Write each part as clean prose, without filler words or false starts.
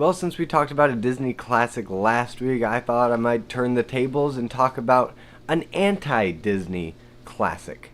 Well, since we talked about a Disney classic last week, I thought I might turn the tables and talk about an anti-Disney classic.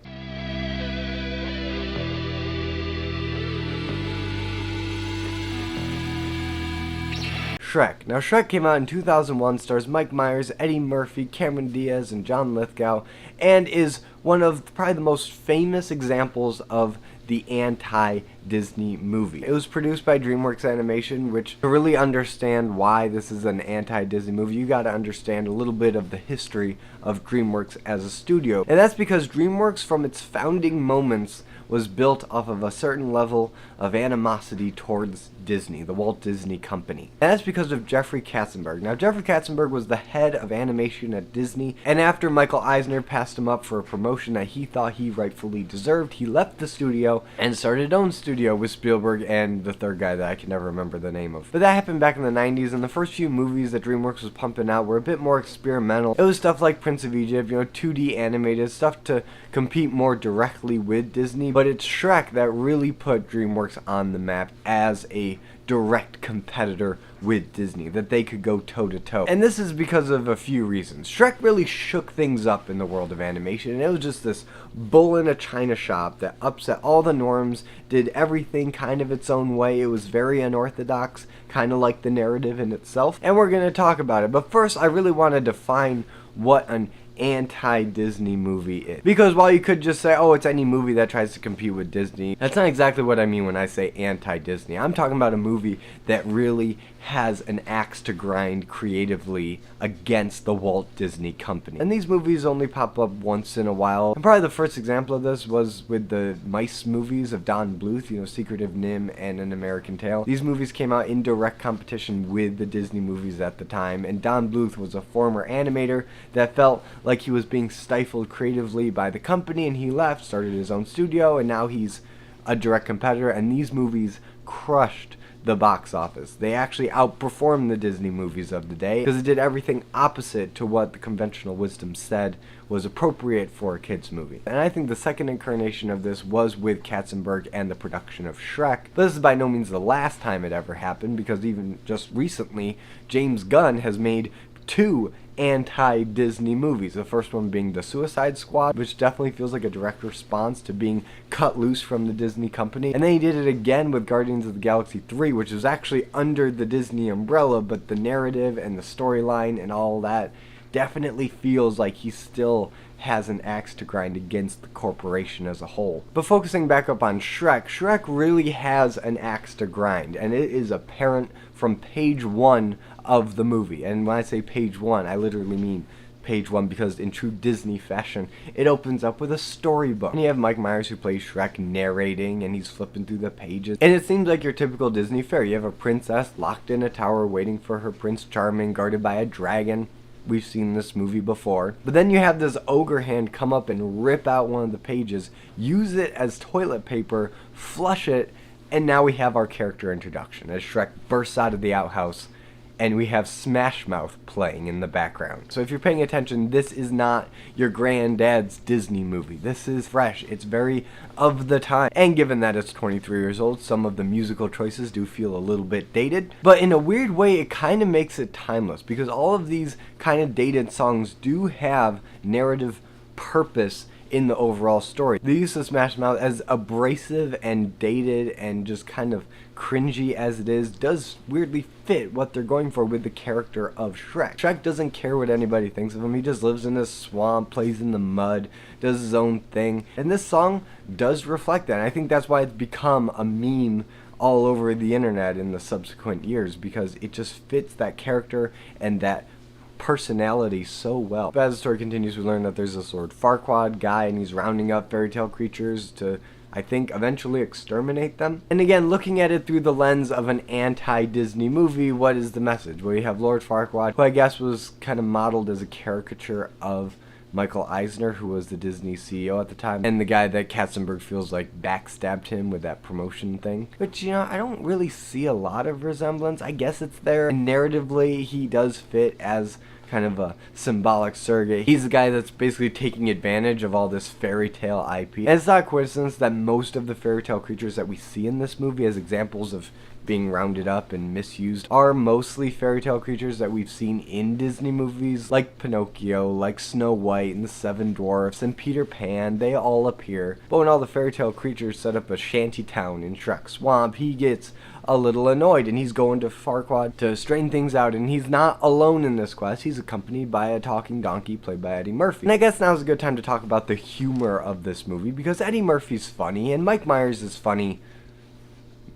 Shrek. Now, Shrek came out in 2001, stars Mike Myers, Eddie Murphy, Cameron Diaz, and John Lithgow, and is one of probably the most famous examples of the anti-Disney movie. It was produced by DreamWorks Animation, which, to really understand why this is an anti-Disney movie, you gotta understand a little bit of the history of DreamWorks as a studio. And that's because DreamWorks, from its founding moments, was built off of a certain level of animosity towards Disney, the Walt Disney Company. And that's because of Jeffrey Katzenberg. Now, Jeffrey Katzenberg was the head of animation at Disney, and after Michael Eisner passed him up for a promotion that he thought he rightfully deserved, he left the studio and started his own studio with Spielberg and the third guy that I can never remember the name of. But that happened back in the 90s, and the first few movies that DreamWorks was pumping out were a bit more experimental. It was stuff like Prince of Egypt, 2D animated, stuff to compete more directly with Disney, but it's Shrek that really put DreamWorks on the map as a direct competitor with Disney, that they could go toe-to-toe. And this is because of a few reasons. Shrek really shook things up in the world of animation, and it was just this bull in a china shop that upset all the norms, did everything kind of its own way. It was very unorthodox, kind of like the narrative in itself, and we're going to talk about it. But first, I really want to define what an anti-Disney movie is. Because while you could just say, oh, it's any movie that tries to compete with Disney, that's not exactly what I mean when I say anti-Disney. I'm talking about a movie that really has an axe to grind creatively against the Walt Disney Company. And these movies only pop up once in a while. And probably the first example of this was with the mice movies of Don Bluth, Secretive Nim and An American Tail. These movies came out in direct competition with the Disney movies at the time, and Don Bluth was a former animator that felt like he was being stifled creatively by the company, and he left, started his own studio, and now he's a direct competitor, and these movies crushed the box office. They actually outperformed the Disney movies of the day because it did everything opposite to what the conventional wisdom said was appropriate for a kids movie. And I think the second incarnation of this was with Katzenberg and the production of Shrek. But this is by no means the last time it ever happened, because even just recently, James Gunn has made two anti-Disney movies. The first one being The Suicide Squad, which definitely feels like a direct response to being cut loose from the Disney company. And then he did it again with Guardians of the Galaxy 3, which was actually under the Disney umbrella, but the narrative and the storyline and all that definitely feels like he still has an axe to grind against the corporation as a whole. But focusing back up on Shrek, Shrek really has an axe to grind, and it is apparent from page one of the movie. And when I say page one, I literally mean page one, because in true Disney fashion, it opens up with a storybook. And you have Mike Myers, who plays Shrek, narrating, and he's flipping through the pages. And it seems like your typical Disney fare. You have a princess locked in a tower waiting for her Prince Charming, guarded by a dragon. We've seen this movie before. But then you have this ogre hand come up and rip out one of the pages, use it as toilet paper, flush it, and now we have our character introduction as Shrek bursts out of the outhouse, and we have Smash Mouth playing in the background. So if you're paying attention, this is not your granddad's Disney movie. This is fresh. It's very of the time. And given that it's 23 years old, some of the musical choices do feel a little bit dated. But in a weird way, it kind of makes it timeless, because all of these kind of dated songs do have narrative purpose in the overall story. The use of Smash Mouth, as abrasive and dated and just kind of cringy as it is, does weirdly fit what they're going for with the character of Shrek. Shrek doesn't care what anybody thinks of him. He just lives in a swamp, plays in the mud, does his own thing. And this song does reflect that. And I think that's why it's become a meme all over the internet in the subsequent years, because it just fits that character and that personality so well. But as the story continues, we learn that there's this Lord Farquaad guy, and he's rounding up fairy tale creatures to, I think, eventually exterminate them. And again, looking at it through the lens of an anti-Disney movie, what is the message? Well, you have Lord Farquaad, who I guess was kind of modeled as a caricature of Michael Eisner, who was the Disney CEO at the time, and the guy that Katzenberg feels like backstabbed him with that promotion thing. Which, I don't really see a lot of resemblance. I guess it's there. And narratively, he does fit as kind of a symbolic surrogate. He's the guy that's basically taking advantage of all this fairy tale IP. And it's not a coincidence that most of the fairy tale creatures that we see in this movie as examples of being rounded up and misused are mostly fairy tale creatures that we've seen in Disney movies, like Pinocchio, like Snow White and the Seven Dwarfs and Peter Pan. They all appear. But when all the fairy tale creatures set up a shanty town in Shrek's swamp, he gets a little annoyed and he's going to Farquaad to straighten things out, and he's not alone in this quest. He's accompanied by a talking donkey played by Eddie Murphy. And I guess now's a good time to talk about the humor of this movie, because Eddie Murphy's funny and Mike Myers is funny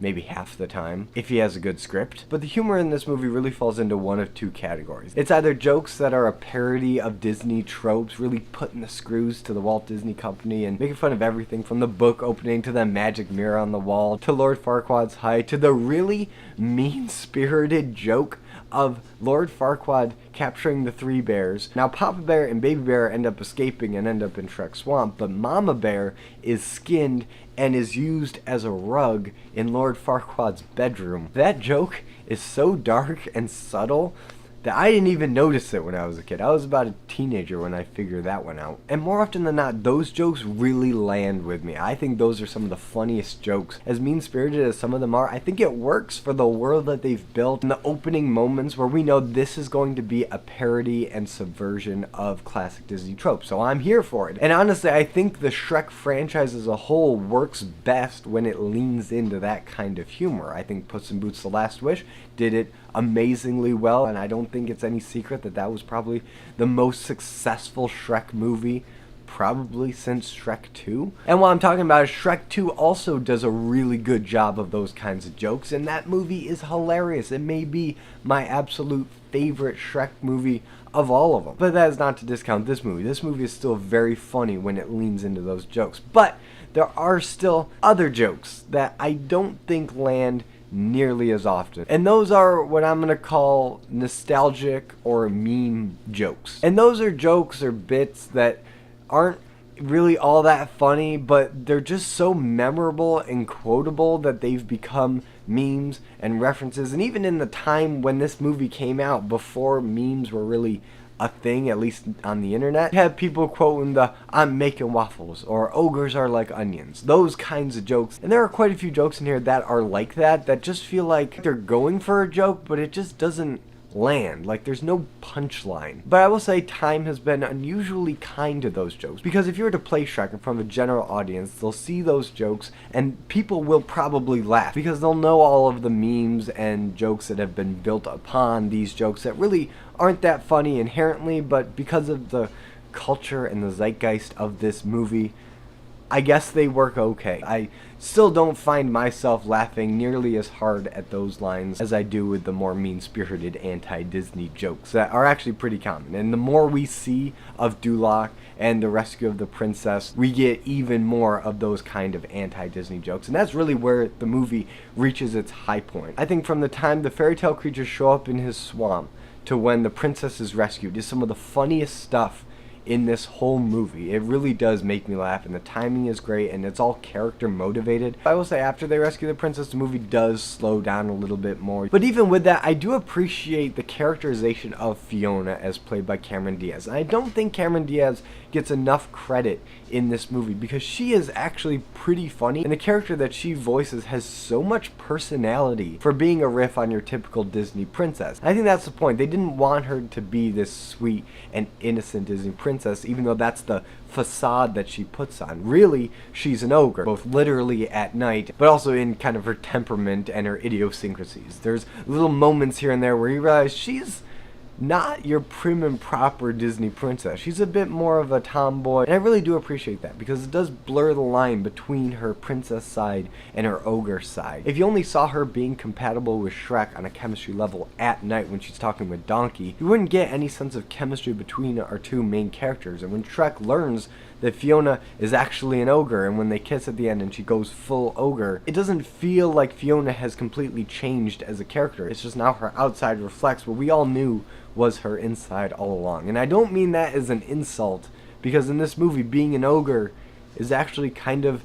maybe half the time, if he has a good script. But the humor in this movie really falls into one of two categories. It's either jokes that are a parody of Disney tropes, really putting the screws to the Walt Disney Company and making fun of everything from the book opening to the magic mirror on the wall, to Lord Farquaad's height, to the really mean-spirited joke of Lord Farquaad capturing the three bears. Now, Papa Bear and Baby Bear end up escaping and end up in Shrek's swamp, but Mama Bear is skinned and is used as a rug in Lord Farquaad's bedroom. That joke is so dark and subtle that I didn't even notice it when I was a kid. I was about a teenager when I figured that one out. And more often than not, those jokes really land with me. I think those are some of the funniest jokes. As mean-spirited as some of them are, I think it works for the world that they've built in the opening moments where we know this is going to be a parody and subversion of classic Disney tropes. So I'm here for it. And honestly, I think the Shrek franchise as a whole works best when it leans into that kind of humor. I think Puss in Boots: The Last Wish did it amazingly well, and I don't think it's any secret that that was probably the most successful Shrek movie probably since Shrek 2. And while I'm talking about it, Shrek 2 also does a really good job of those kinds of jokes, and that movie is hilarious. It may be my absolute favorite Shrek movie of all of them. But that is not to discount this movie. This movie is still very funny when it leans into those jokes. But there are still other jokes that I don't think land nearly as often. And those are what I'm going to call nostalgic or meme jokes. And those are jokes or bits that aren't really all that funny, but they're just so memorable and quotable that they've become memes and references. And even in the time when this movie came out, before memes were really a thing, at least on the internet, you had people quoting the "I'm making waffles" or "ogres are like onions," those kinds of jokes. And there are quite a few jokes in here that are like that just feel like they're going for a joke, but it just doesn't land. Like, there's no punchline. But I will say time has been unusually kind to those jokes, because if you were to play Shrek in front of a general audience, they'll see those jokes and people will probably laugh because they'll know all of the memes and jokes that have been built upon these jokes that really aren't that funny inherently, but because of the culture and the zeitgeist of this movie, I guess they work okay. I still don't find myself laughing nearly as hard at those lines as I do with the more mean-spirited anti-Disney jokes that are actually pretty common. And the more we see of Duloc and the rescue of the princess, we get even more of those kind of anti-Disney jokes. And that's really where the movie reaches its high point. I think from the time the fairy tale creatures show up in his swamp to when the princess is rescued is some of the funniest stuff in this whole movie. It really does make me laugh, and the timing is great, and it's all character motivated. I will say, after they rescue the princess, the movie does slow down a little bit more. But even with that, I do appreciate the characterization of Fiona as played by Cameron Diaz. And I don't think Cameron Diaz gets enough credit in this movie because she is actually pretty funny, and the character that she voices has so much personality for being a riff on your typical Disney princess. I think that's the point. They didn't want her to be this sweet and innocent Disney princess, even though that's the facade that she puts on. Really, she's an ogre, both literally at night, but also in kind of her temperament and her idiosyncrasies. There's little moments here and there where you realize she's not your prim and proper Disney princess. She's a bit more of a tomboy, and I really do appreciate that because it does blur the line between her princess side and her ogre side. If you only saw her being compatible with Shrek on a chemistry level at night when she's talking with Donkey, you wouldn't get any sense of chemistry between our two main characters. And when Shrek learns that Fiona is actually an ogre, and when they kiss at the end and she goes full ogre, it doesn't feel like Fiona has completely changed as a character. It's just now her outside reflects what we all knew was her inside all along. And I don't mean that as an insult, because in this movie, being an ogre is actually kind of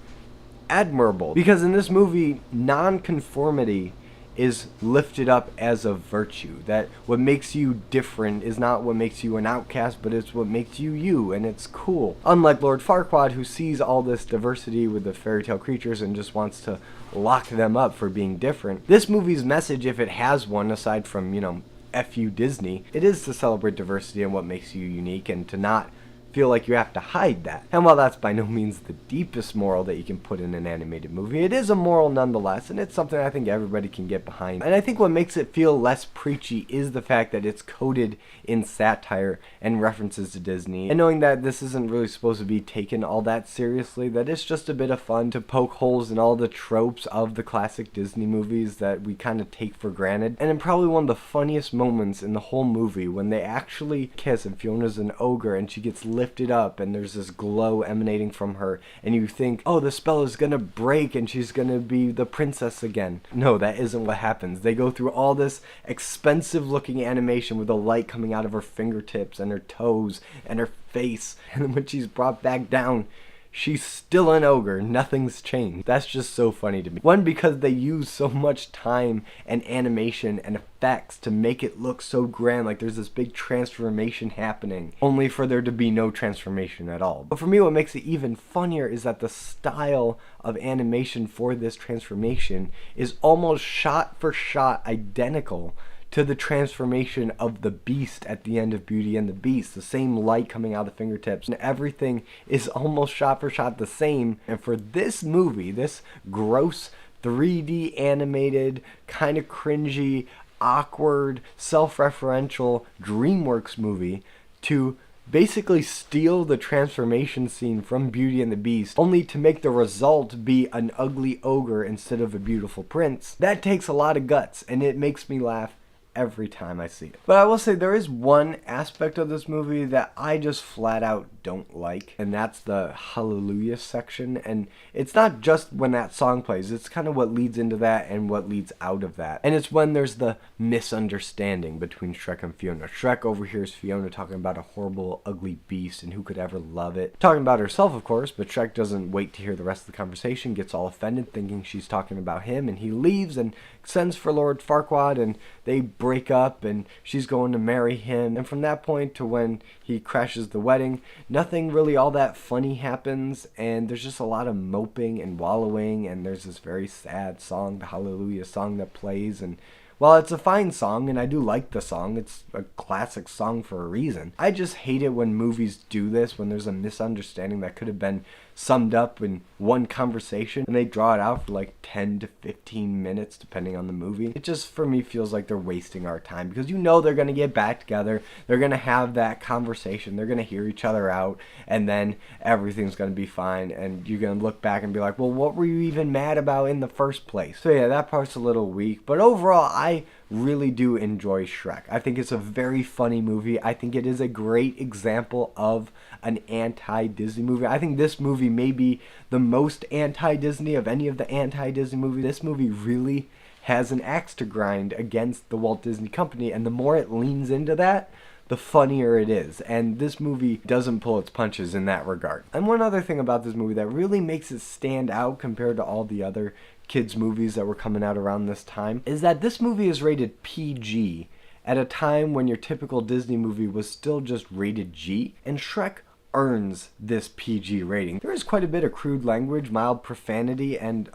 admirable. Because in this movie, non-conformity is lifted up as a virtue. That what makes you different is not what makes you an outcast, but it's what makes you you, and it's cool. Unlike Lord Farquaad, who sees all this diversity with the fairy tale creatures and just wants to lock them up for being different. This movie's message, if it has one, aside from, F you Disney, it is to celebrate diversity and what makes you unique, and to not feel like you have to hide that. And while that's by no means the deepest moral that you can put in an animated movie, it is a moral nonetheless, and it's something I think everybody can get behind. And I think what makes it feel less preachy is the fact that it's coated in satire and references to Disney, and knowing that this isn't really supposed to be taken all that seriously, that it's just a bit of fun to poke holes in all the tropes of the classic Disney movies that we kind of take for granted. And in probably one of the funniest moments in the whole movie, when they actually kiss and Fiona's an ogre and she gets lifted up and there's this glow emanating from her, and you think, oh, the spell is gonna break and she's gonna be the princess again. No, that isn't what happens. They go through all this expensive looking animation with the light coming out of her fingertips and her toes and her face, and then when she's brought back down, she's still an ogre. Nothing's changed. That's just so funny to me. One, because they use so much time and animation and effects to make it look so grand, like there's this big transformation happening, only for there to be no transformation at all. But for me, what makes it even funnier is that the style of animation for this transformation is almost shot for shot identical to the transformation of the Beast at the end of Beauty and the Beast. The same light coming out of the fingertips, and everything is almost shot for shot the same. And for this movie, this gross 3D animated, kind of cringy, awkward, self-referential DreamWorks movie to basically steal the transformation scene from Beauty and the Beast, only to make the result be an ugly ogre instead of a beautiful prince, that takes a lot of guts, and it makes me laugh every time I see it. But I will say there is one aspect of this movie that I just flat out don't like, and that's the Hallelujah section. And it's not just when that song plays, it's kind of what leads into that and what leads out of that. And it's when there's the misunderstanding between Shrek and Fiona. Shrek overhears Fiona talking about a horrible, ugly beast and who could ever love it. Talking about herself, of course, but Shrek doesn't wait to hear the rest of the conversation, gets all offended thinking she's talking about him, and he leaves and sends for Lord Farquaad, and they break up, and she's going to marry him. And from that point to when he crashes the wedding, nothing really all that funny happens, and there's just a lot of moping and wallowing, and there's this very sad song, the Hallelujah song, that plays. And while it's a fine song, and I do like the song, it's a classic song for a reason, I just hate it when movies do this, when there's a misunderstanding that could have been summed up in one conversation, and they draw it out for like 10 to 15 minutes depending on the movie. It just, for me, feels like they're wasting our time, because you know they're going to get back together, they're going to have that conversation, they're going to hear each other out, and then everything's going to be fine, and you're going to look back and be like, well, what were you even mad about in the first place? So yeah, that part's a little weak, but overall, I really do enjoy Shrek. I think it's a very funny movie. I think it is a great example of an anti-Disney movie. I think this movie may be the most anti-Disney of any of the anti-Disney movies. This movie really has an axe to grind against the Walt Disney Company, and the more it leans into that, the funnier it is. And this movie doesn't pull its punches in that regard. And one other thing about this movie that really makes it stand out compared to all the other kids movies that were coming out around this time is that this movie is rated PG at a time when your typical Disney movie was still just rated G, and Shrek earns this PG rating. There is quite a bit of crude language, mild profanity, and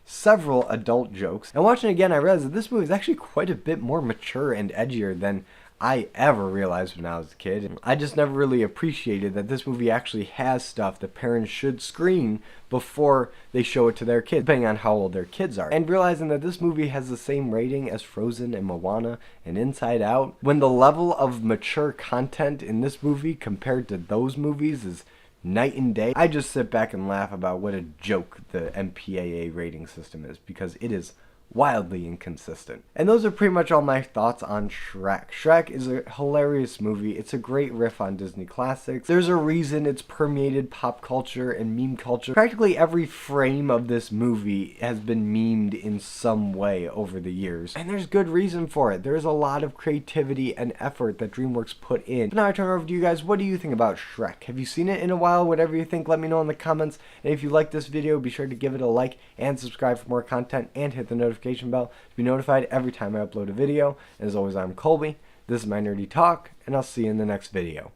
several adult jokes. And watching it again, I realized that this movie is actually quite a bit more mature and edgier than I ever realized when I was a kid. I just never really appreciated that this movie actually has stuff that parents should screen before they show it to their kids, depending on how old their kids are. And realizing that this movie has the same rating as Frozen and Moana and Inside Out, when the level of mature content in this movie compared to those movies is night and day, I just sit back and laugh about what a joke the MPAA rating system is, because it is wildly inconsistent. And those are pretty much all my thoughts on Shrek. Shrek is a hilarious movie. It's a great riff on Disney classics. There's a reason it's permeated pop culture and meme culture. Practically every frame of this movie has been memed in some way over the years, and there's good reason for it. There's a lot of creativity and effort that DreamWorks put in. But now I turn it over to you guys. What do you think about Shrek? Have you seen it in a while? Whatever you think, let me know in the comments. And if you like this video, be sure to give it a like and subscribe for more content, and hit the notification notification bell to be notified every time I upload a video. And as always, I'm Colby. This is my nerdy talk, and I'll see you in the next video.